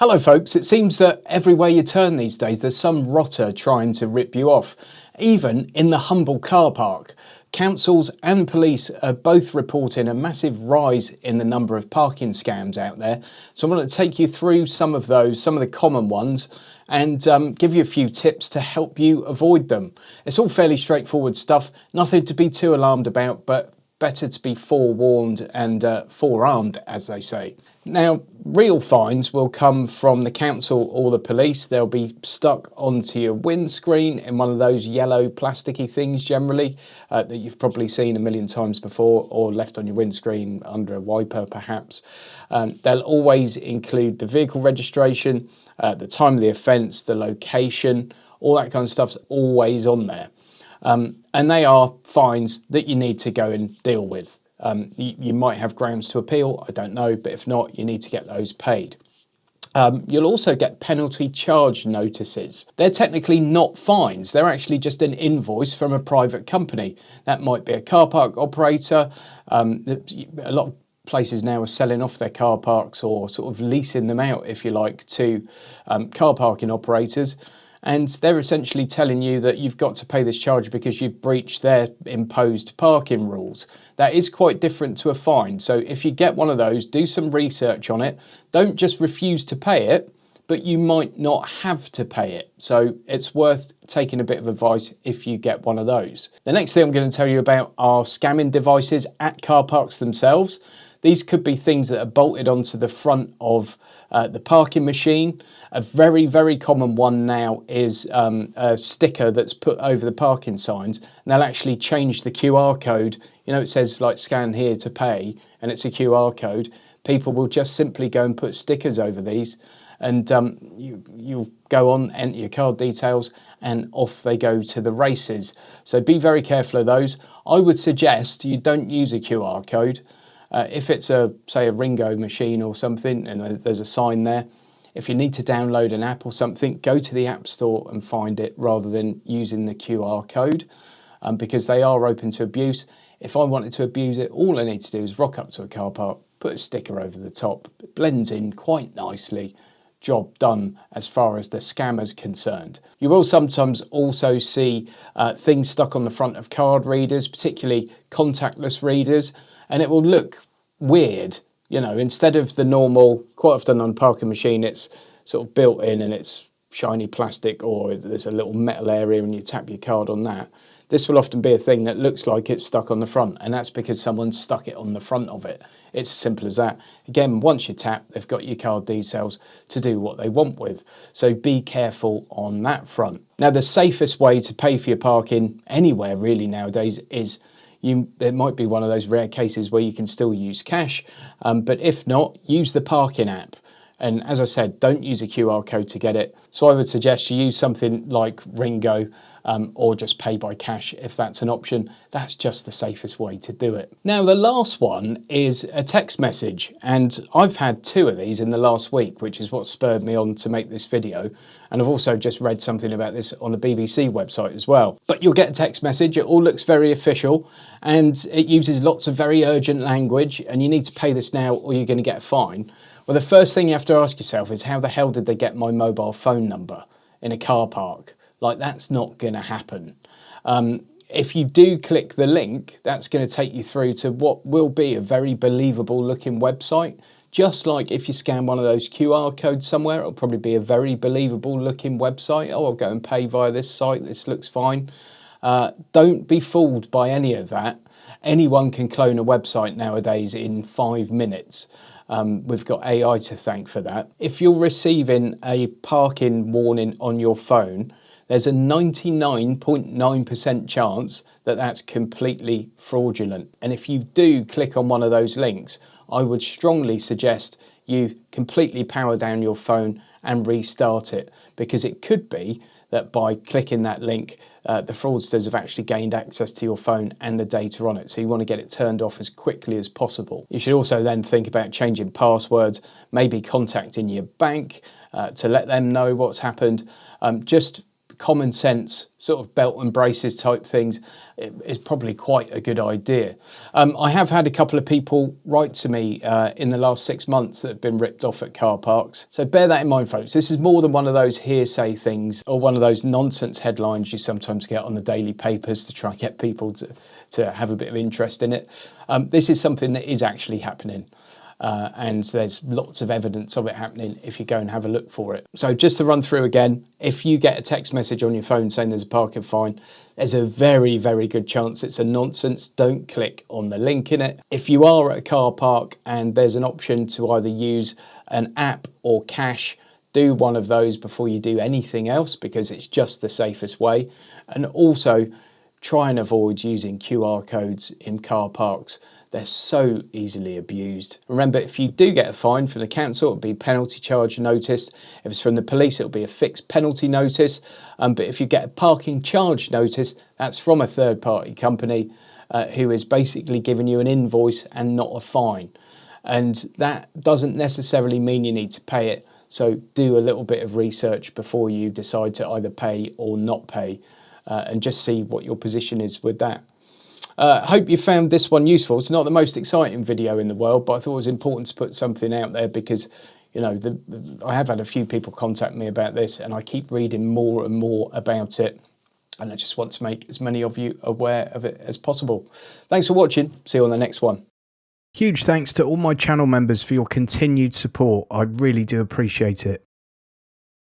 Hello folks, it seems that everywhere you turn these days there's some rotter trying to rip you off, even in the humble car park. Councils and police are both reporting a massive rise in the number of parking scams out there. So I'm going to take you through some of those, some of the common ones, and give you a few tips to help you avoid them. It's all fairly straightforward stuff, nothing to be too alarmed about, but better to be forewarned and forearmed, as they say. Now, real fines will come from the council or the police. They'll be stuck onto your windscreen in one of those yellow plasticky things generally that you've probably seen a million times before, or left on your windscreen under a wiper perhaps. They'll always include the vehicle registration, the time of the offence, the location, all that kind of stuff's always on there. And they are fines that you need to go and deal with. You might have grounds to appeal, I don't know, but if not, you need to get those paid. You'll also get penalty charge notices. They're technically not fines, they're actually just an invoice from a private company. That might be a car park operator. A lot of places now are selling off their car parks or sort of leasing them out, if you like, to car parking operators. And they're essentially telling you that you've got to pay this charge because you've breached their imposed parking rules. That is quite different to a fine. So if you get one of those, do some research on it. Don't just refuse to pay it, but you might not have to pay it. So it's worth taking a bit of advice if you get one of those. The next thing I'm going to tell you about are scamming devices at car parks themselves. These could be things that are bolted onto the front of the parking machine. A very, very common one now is a sticker that's put over the parking signs, and they'll actually change the QR code. You know, it says like scan here to pay, and it's a QR code. People will just simply go and put stickers over these, and you'll go on, enter your card details, and off they go to the races. So be very careful of those. I would suggest you don't use a QR code. If it's say a Ringo machine or something and there's a sign there, if you need to download an app or something, go to the App Store and find it rather than using the QR code, because they are open to abuse. If I wanted to abuse it, all I need to do is rock up to a car park, put a sticker over the top, it blends in quite nicely. Job done as far as the scammer's concerned. You will sometimes also see things stuck on the front of card readers, particularly contactless readers, and it will look weird. You know, instead of the normal, quite often on a parking machine, it's sort of built in and it's shiny plastic, or there's a little metal area and you tap your card on that. This will often be a thing that looks like it's stuck on the front, and that's because someone stuck it on the front of it. It's as simple as that. Again, once you tap, they've got your card details to do what they want with. So be careful on that front. Now, the safest way to pay for your parking anywhere really nowadays is it might be one of those rare cases where you can still use cash, but if not, use the parking app. And as I said, don't use a QR code to get it. So I would suggest you use something like Ringo, or just pay by cash if that's an option. That's just the safest way to do it. Now, the last one is a text message, and I've had 2 of these in the last week, which is what spurred me on to make this video. And I've also just read something about this on the BBC website as well. But you'll get a text message, it all looks very official, and it uses lots of very urgent language, and you need to pay this now or you're going to get a fine. Well, the first thing you have to ask yourself is, how the hell did they get my mobile phone number in a car park? Like, that's not going to happen. If you do click the link, that's going to take you through to what will be a very believable looking website. Just like if you scan one of those QR codes somewhere, it'll probably be a very believable looking website. Oh, I'll go and pay via this site, this looks fine. Don't be fooled by any of that. Anyone can clone a website nowadays in 5 minutes. We've got AI to thank for that. If you're receiving a parking warning on your phone, there's a 99.9% chance that that's completely fraudulent. And if you do click on one of those links, I would strongly suggest you completely power down your phone and restart it, because it could be that by clicking that link, the fraudsters have actually gained access to your phone and the data on it. So you want to get it turned off as quickly as possible. You should also then think about changing passwords, maybe contacting your bank to let them know what's happened. Just common sense sort of belt and braces type things is probably quite a good idea. I have had a couple of people write to me in the last 6 months that have been ripped off at car parks. So bear that in mind, folks. This is more than one of those hearsay things or one of those nonsense headlines you sometimes get on the daily papers to try and get people to have a bit of interest in it. This is something that is actually happening. And there's lots of evidence of it happening if you go and have a look for it. So just to run through again, if you get a text message on your phone saying there's a parking fine, there's a very, very good chance it's a nonsense. Don't click on the link in it. If you are at a car park and there's an option to either use an app or cash, do one of those before you do anything else, because it's just the safest way. And also try and avoid using QR codes in car parks. They're so easily abused. Remember, if you do get a fine from the council, it'll be penalty charge notice. If it's from the police, it'll be a fixed penalty notice. But if you get a parking charge notice, that's from a third-party company who is basically giving you an invoice and not a fine. And that doesn't necessarily mean you need to pay it. So do a little bit of research before you decide to either pay or not pay, and just see what your position is with that. Hope you found this one useful. It's not the most exciting video in the world, but I thought it was important to put something out there because, you know, I have had a few people contact me about this and I keep reading more and more about it. And I just want to make as many of you aware of it as possible. Thanks for watching. See you on the next one. Huge thanks to all my channel members for your continued support. I really do appreciate it.